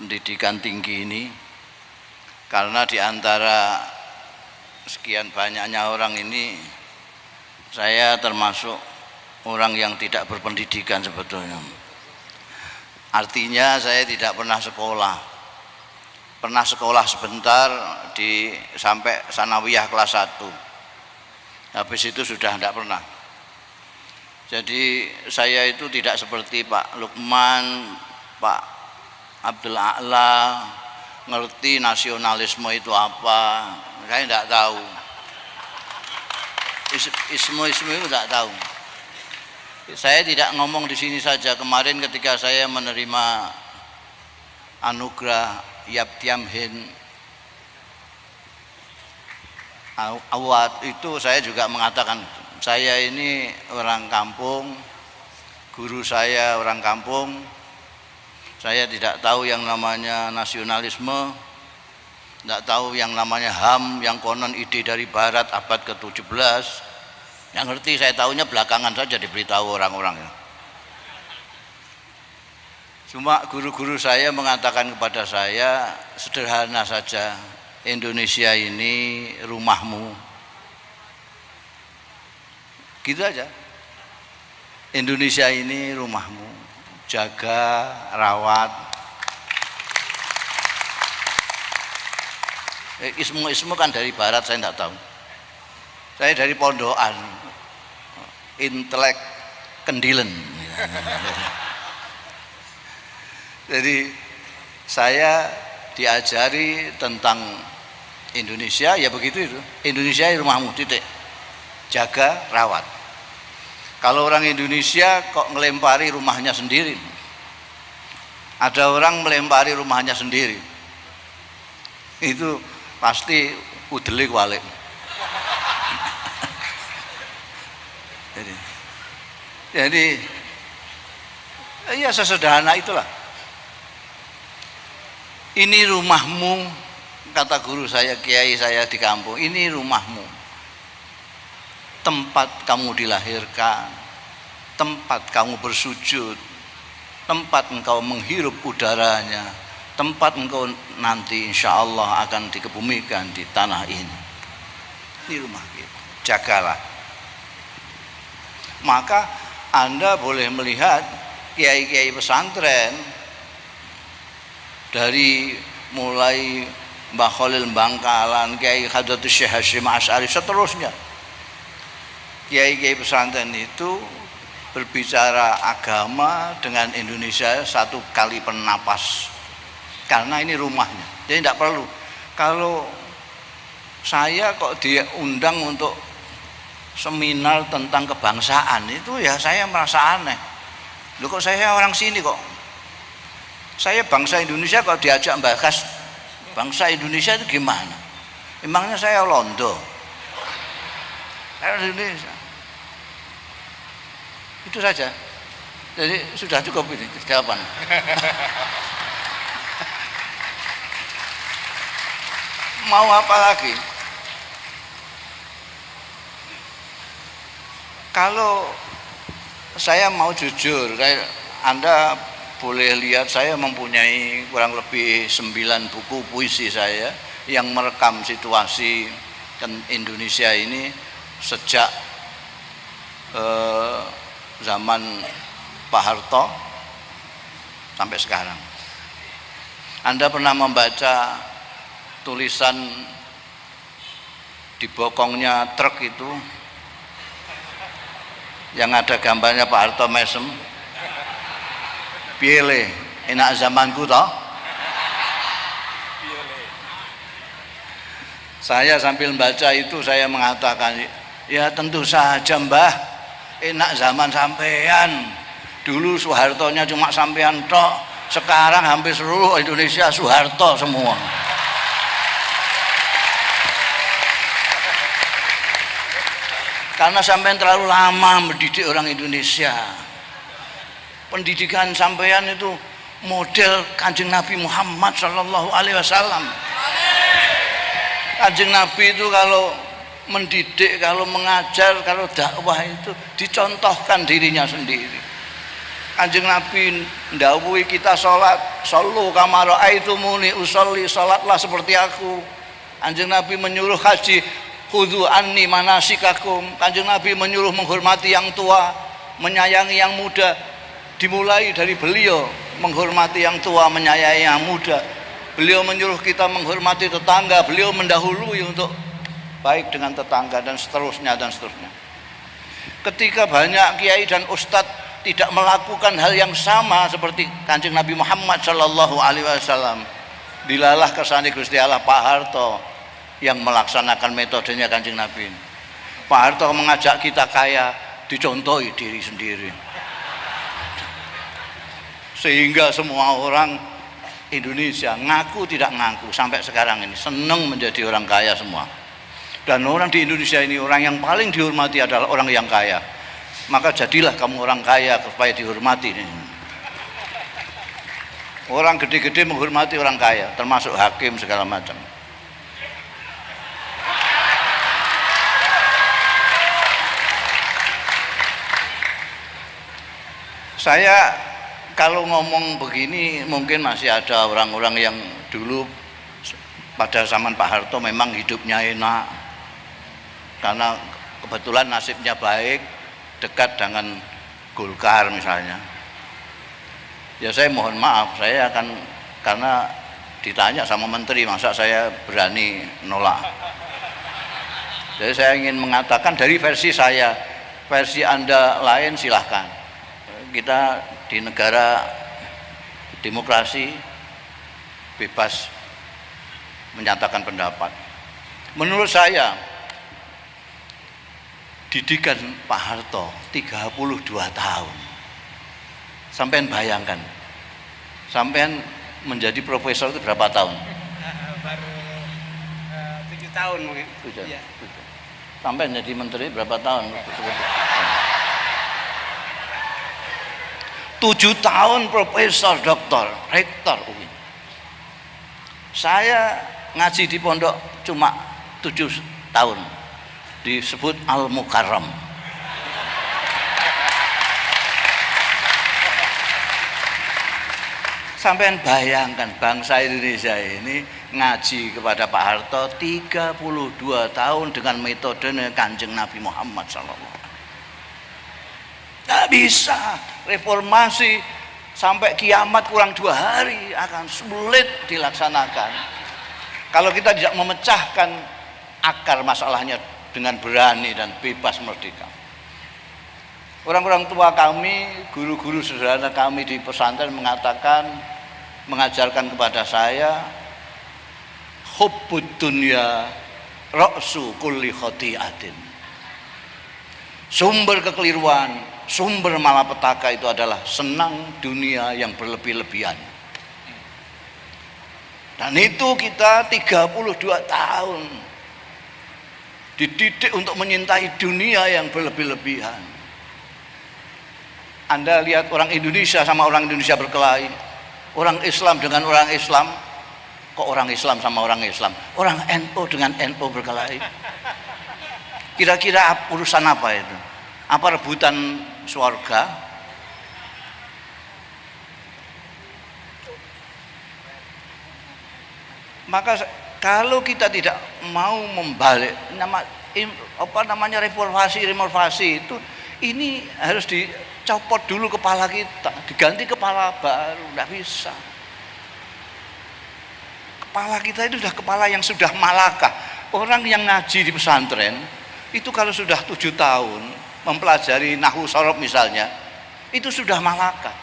pendidikan tinggi ini, karena di antara sekian banyaknya orang ini saya termasuk orang yang tidak berpendidikan sebetulnya. Artinya saya tidak pernah sekolah. Pernah sekolah sebentar sampai sanawiyah kelas 1. Habis itu sudah tidak pernah. Jadi saya itu tidak seperti Pak Lukman, Pak Abdul A'la, ngerti nasionalisme itu apa. Saya tidak tahu. Isme itu tidak tahu. Saya tidak ngomong di sini saja. Kemarin ketika saya menerima anugerah Yap Tiam Hin Award itu, saya juga mengatakan saya ini orang kampung, guru saya orang kampung, saya tidak tahu yang namanya nasionalisme, tidak tahu yang namanya HAM yang konon ide dari Barat abad ke-17. Yang ngerti saya tahunya belakangan saja diberitahu orang-orang ya. Cuma guru-guru saya mengatakan kepada saya sederhana saja, Indonesia ini rumahmu. Gitu aja. Indonesia ini rumahmu, jaga, rawat. Ismu kan dari Barat, saya tidak tahu. Saya dari pondokan, intelek Kendilen. Jadi saya diajari tentang Indonesia, ya begitu itu. Indonesia rumahmu, titik. Jaga, rawat. Kalau orang Indonesia kok ngelempari rumahnya sendiri. Ada orang melempari rumahnya sendiri. Itu pasti udele walik. Jadi ya sesederhana itulah. Ini rumahmu, kata guru saya, kiai saya di kampung, ini rumahmu. Tempat kamu dilahirkan, tempat kamu bersujud, tempat engkau menghirup udaranya, tempat engkau nanti insya Allah akan dikebumikan di tanah ini. Ini rumah kita, jagalah. Maka Anda boleh melihat kiai-kiai pesantren dari mulai Mbah Khalil Bangkalan, Kiai Hadratus Syekh Hasyim Asy'ari, seterusnya. Kiai-kiai pesantren itu berbicara agama dengan Indonesia satu kali pernapas, karena ini rumahnya. Jadi tidak perlu. Kalau saya kok diundang untuk seminar tentang kebangsaan, itu ya saya merasa aneh. Loh, kok saya orang sini kok? Saya bangsa Indonesia, kok diajak bahas bangsa Indonesia itu gimana? Emangnya saya Londo? Saya Indonesia. Itu saja. Jadi sudah cukup ini jawaban. Mau apa lagi? Kalau saya mau jujur, Anda boleh lihat saya mempunyai kurang lebih 9 buku puisi saya yang merekam situasi Indonesia ini sejak zaman Pak Harto sampai sekarang. Anda pernah membaca tulisan di bokongnya truk itu yang ada gambarnya Pak Harto mesem? Piye enak zamanku toh? Saya sambil membaca itu saya mengatakan, ya tentu saja Mbah, enak zaman sampean. Dulu Soehartonya cuma sampean tok, sekarang hampir seluruh Indonesia Soeharto semua. Karena sampean terlalu lama mendidik orang Indonesia. Pendidikan sampean itu model Kanjeng Nabi Muhammad Sallallahu Alaihi Wasallam. Kanjeng Nabi itu kalau mendidik, kalau mengajar, kalau dakwah itu dicontohkan dirinya sendiri. Kanjeng Nabi ndhawuhi kita salat, sallu kama raaitumuni usolli, salatlah seperti aku. Kanjeng Nabi menyuruh haji, khudhu anni manasikakum. Kanjeng Nabi menyuruh menghormati yang tua, menyayangi yang muda. Dimulai dari beliau menghormati yang tua, menyayangi yang muda. Beliau menyuruh kita menghormati tetangga, beliau mendahului untuk baik dengan tetangga, dan seterusnya dan seterusnya. Ketika banyak kiai dan ustadz tidak melakukan hal yang sama seperti Kanjeng Nabi Muhammad sallallahu alaihi wasallam, dilalah kersane Gusti Allah Pak Harto yang melaksanakan metodenya Kanjeng Nabi. Pak Harto mengajak kita kaya, dicontohi diri sendiri, sehingga semua orang Indonesia ngaku tidak ngaku sampai sekarang ini senang menjadi orang kaya semua. Dan orang di Indonesia ini orang yang paling dihormati adalah orang yang kaya. Maka jadilah kamu orang kaya supaya dihormati. Orang gede-gede menghormati orang kaya, termasuk hakim segala macam. Saya kalau ngomong begini mungkin masih ada orang-orang yang dulu pada zaman Pak Harto memang hidupnya enak, karena kebetulan nasibnya baik, dekat dengan Golkar misalnya. Ya saya mohon maaf, saya akan, karena ditanya sama menteri, masa saya berani nolak. Jadi saya ingin mengatakan dari versi saya, versi Anda lain silahkan. Kita di negara demokrasi bebas menyatakan pendapat. Menurut saya didikan Pak Harto 32 tahun. Sampean bayangkan, sampean menjadi profesor itu berapa tahun? Baru 7 tahun mungkin. 7. Sampean jadi menteri berapa tahun? 7 tahun profesor, doktor, rektor UIN. Saya ngaji di pondok cuma 7 tahun, disebut Al-Mukarram. Sampean bayangkan bangsa Indonesia ini ngaji kepada Pak Harto 32 tahun dengan metode Kanjeng Nabi Muhammad SAW. Tidak bisa reformasi sampai kiamat kurang 2 hari akan sulit dilaksanakan kalau kita tidak memecahkan akar masalahnya dengan berani dan bebas merdeka. Orang-orang tua kami, guru-guru sederhana kami di pesantren mengatakan, mengajarkan kepada saya, hubbud dunya ra'su kulli khati'atin. Sumber kekeliruan, sumber malapetaka itu adalah senang dunia yang berlebih-lebihan. Dan itu kita 32 tahun dididik untuk menyintai dunia yang berlebih-lebihan. Anda lihat orang Indonesia sama orang Indonesia berkelahi, orang Islam dengan orang Islam. Kok orang Islam sama orang Islam? Orang NU dengan NU berkelahi. Kira-kira urusan apa itu? Apa rebutan surga? Maka kalau kita tidak mau membalik reformasi itu, ini harus dicopot dulu kepala kita, diganti kepala baru. Tidak bisa. Kepala kita itu sudah kepala yang sudah malakah. Orang yang ngaji di pesantren itu kalau sudah 7 tahun mempelajari nahwu sorof misalnya, itu sudah malakah.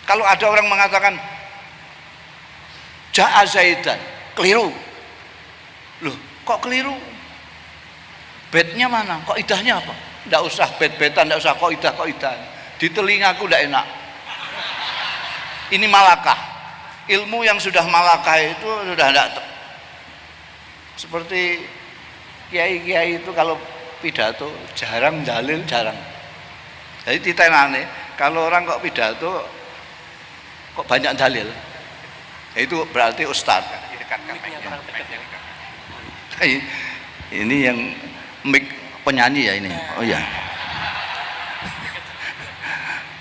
Kalau ada orang mengatakan ja'a Zaidan, keliru. Loh, kok keliru? Bednya mana? Kok idahnya apa? Tidak usah bed-bedan, tidak usah kok idah. Di telingaku tidak enak. Ini malakah. Ilmu yang sudah malakah itu sudah tidak. Seperti kiai-kiai itu kalau pidato jarang dalil, jarang. Jadi titenane kalau orang kok pidato kok banyak dalil, itu berarti ustadz. Ini yang mic penyanyi ya ini. Oh ya.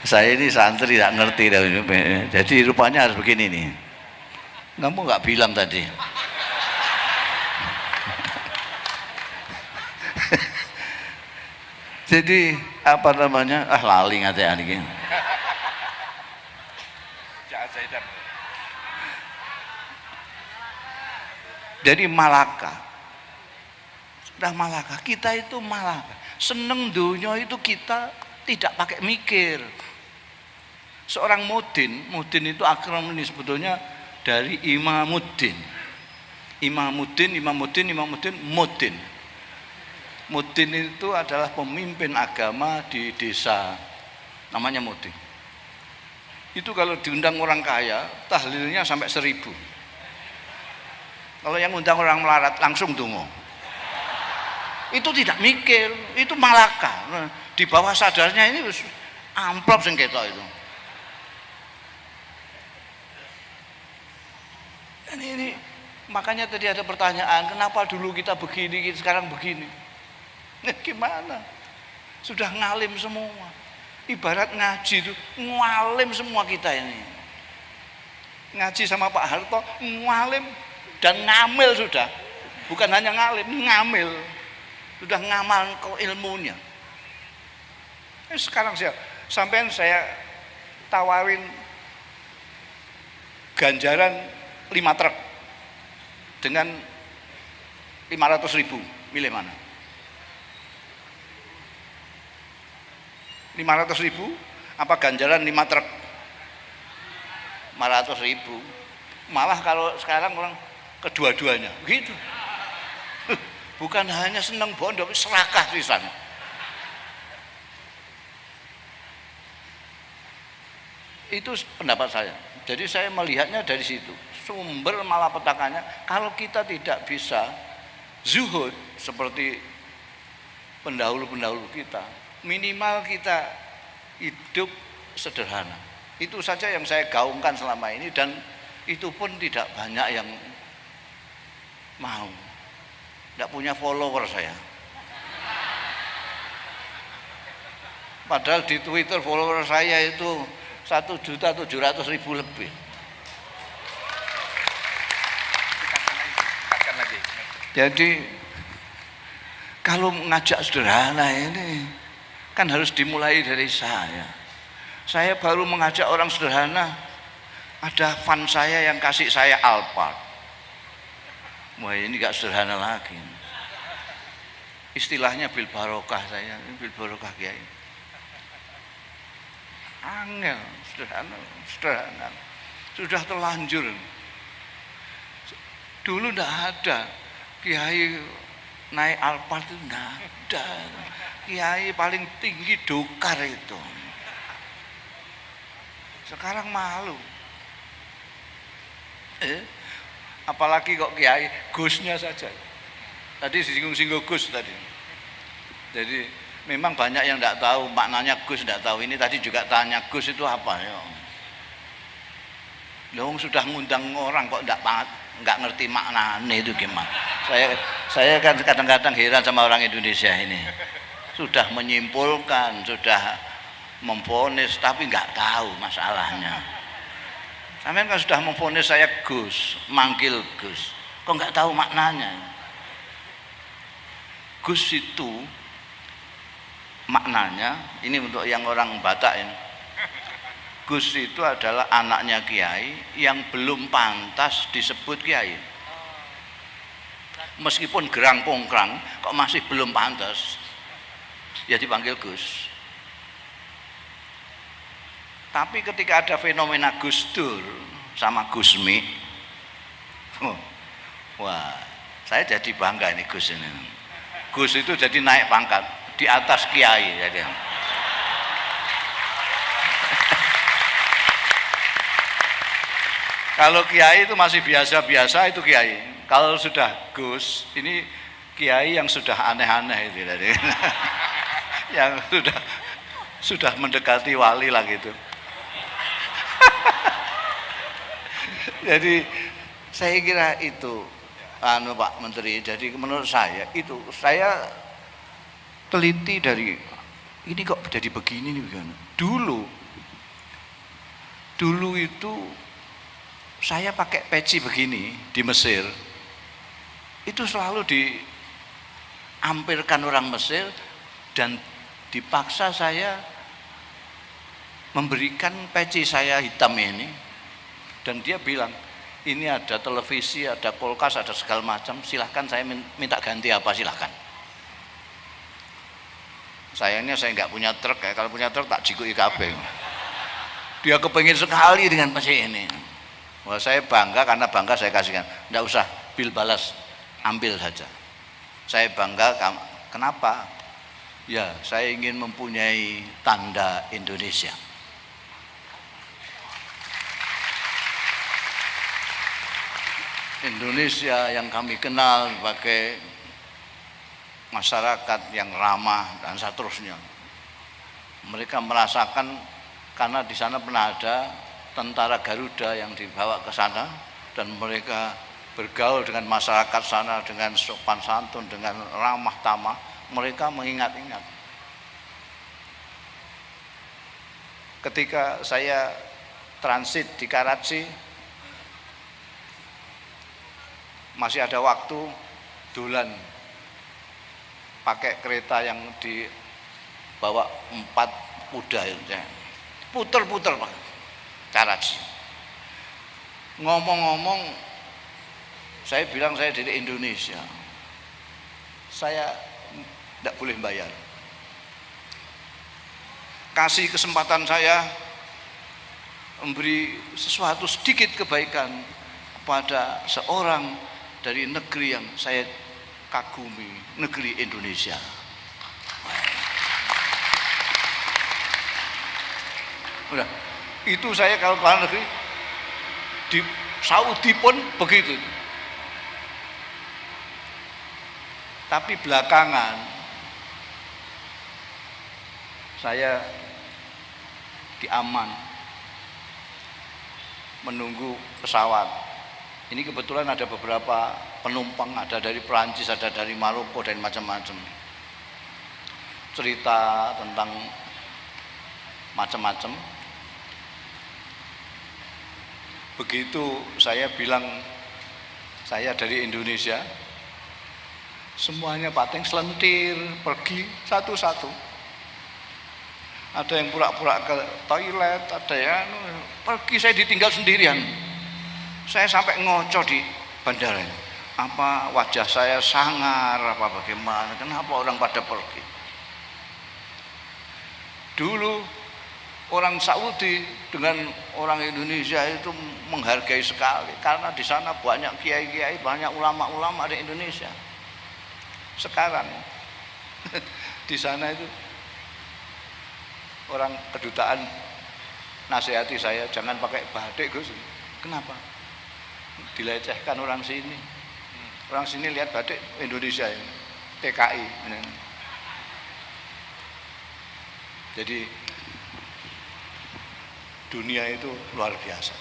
Saya ini santri tidak ngerti, jadi rupanya harus begini nih. Kamu nggak bilang tadi. Jadi apa namanya? Lali ngatean iki. Jadi Malaka. Sudah Malaka, kita itu Malaka. Seneng dunia itu kita tidak pakai mikir. Seorang mudin itu akronim sebetulnya dari Imamuddin. Mudin. Mudin itu adalah pemimpin agama di desa, namanya mudin. Itu kalau diundang orang kaya, tahlilnya sampai 1000. Kalau yang undang orang melarat langsung dungo. Itu tidak mikir, itu Malaka. Di bawah sadarnya ini amplop sing ketok itu. Dan ini makanya tadi ada pertanyaan, kenapa dulu kita begini, sekarang begini? Gimana? Sudah ngalim semua. Ibarat ngaji itu ngalim semua kita ini. Ngaji sama Pak Harto ngalim dan ngamil sudah. Bukan hanya ngalim, ngamil. Sudah ngamal ke ilmunya. Sekarang sampai saya tawarin ganjaran 5 truk dengan 500.000, milih mana? 500.000 apa ganjaran 5 truk? 500.000. Malah kalau sekarang orang kedua-duanya gitu. Bukan hanya senang bondo, serakah pisan. Itu pendapat saya. Jadi saya melihatnya dari situ. Sumber malapetakannya kalau kita tidak bisa zuhud seperti pendahulu-pendahulu kita, minimal kita hidup sederhana. Itu saja yang saya gaungkan selama ini, dan itu pun tidak banyak yang mau. Tidak punya follower saya. Padahal di Twitter follower saya itu 1.700.000 lebih. Jadi kalau mengajak sederhana ini kan harus dimulai dari saya. Saya baru mengajak orang sederhana, ada fan saya yang kasih saya Alphard. Wah, ini gak sederhana lagi. Istilahnya bil barokah, saya bil barokah kiai. Angel, sederhana. Sudah terlanjur. Dulu ndak ada kiai naik Alphard, itu ndak ada. Kiai paling tinggi dokar itu. Sekarang malu. Apalagi kok kiai, Gusnya saja. Tadi singgung-singgung Gus tadi. Jadi memang banyak yang tidak tahu maknanya Gus, tidak tahu. Ini tadi juga tanya Gus itu apa ya? Loh, sudah ngundang orang kok nggak ngerti maknanya itu gimana? Saya kan kadang-kadang heran sama orang Indonesia ini. Sudah menyimpulkan, sudah memvonis, tapi nggak tahu masalahnya. Sampean kan sudah memvonis saya Gus, manggil Gus, kok nggak tahu maknanya? Gus itu maknanya, ini untuk yang orang Batak ini. Gus itu adalah anaknya kiai yang belum pantas disebut kiai. Meskipun gerang pongkrang, kok masih belum pantas, ya dipanggil Gus. Tapi ketika ada fenomena Gus Dur sama Gusmi, wah, saya jadi bangga ini Gus ini. Gus itu jadi naik pangkat di atas kiai jadi. Kalau kiai itu masih biasa-biasa, itu kiai. Kalau sudah Gus, ini kiai yang sudah aneh-aneh itu tadi. Yang sudah mendekati wali lah gitu. Jadi saya kira itu Pak Menteri. Jadi menurut saya itu, saya teliti dari ini kok jadi begini nih. Dulu Dulu itu saya pakai peci begini di Mesir, itu selalu diampirkan orang Mesir dan dipaksa saya memberikan peci saya hitam ini, dan dia bilang ini ada televisi, ada kulkas, ada segala macam, silahkan saya minta ganti apa silahkan. Sayangnya saya nggak punya truk ya, kalau punya truk tak jikui kabeh. Dia kepengin sekali dengan peci ini. Wah, saya bangga, karena bangga saya kasihkan. Nggak usah bil balas, ambil saja. Saya bangga, kenapa? Ya, saya ingin mempunyai tanda Indonesia. Indonesia yang kami kenal sebagai masyarakat yang ramah dan seterusnya. Mereka merasakan, karena di sana pernah ada tentara Garuda yang dibawa ke sana, dan mereka bergaul dengan masyarakat sana dengan sopan santun, dengan ramah tamah. Mereka mengingat-ingat. Ketika saya transit di Karachi, masih ada waktu dolan pakai kereta yang dibawa 4 kuda itu, puter-puter Pak, Karachi. Ngomong-ngomong, saya bilang saya dari Indonesia, saya tidak boleh bayar. Kasih kesempatan saya memberi sesuatu sedikit kebaikan kepada seorang dari negeri yang saya kagumi, negeri Indonesia. Udah, itu saya kalau ke luar negeri, di Saudi pun begitu. Tapi belakangan saya di Amman menunggu pesawat. Ini kebetulan ada beberapa penumpang, ada dari Perancis, ada dari Maroko, dan macam-macam. Cerita tentang macam-macam. Begitu saya bilang saya dari Indonesia, semuanya pating selentir pergi satu-satu. Ada yang pura-pura ke toilet, ada yang pergi, saya ditinggal sendirian. Saya sampai ngoco di bandara. Apa wajah saya sangar, apa bagaimana? Kenapa orang pada pergi? Dulu orang Saudi dengan orang Indonesia itu menghargai sekali, karena di sana banyak kiai-kiai, banyak ulama-ulama dari Indonesia. Sekarang di sana itu orang kedutaan nasihati saya, jangan pakai batik Gus. Kenapa? Dilecehkan orang sini. Orang sini lihat batik Indonesia ini, TKI. Jadi dunia itu luar biasa.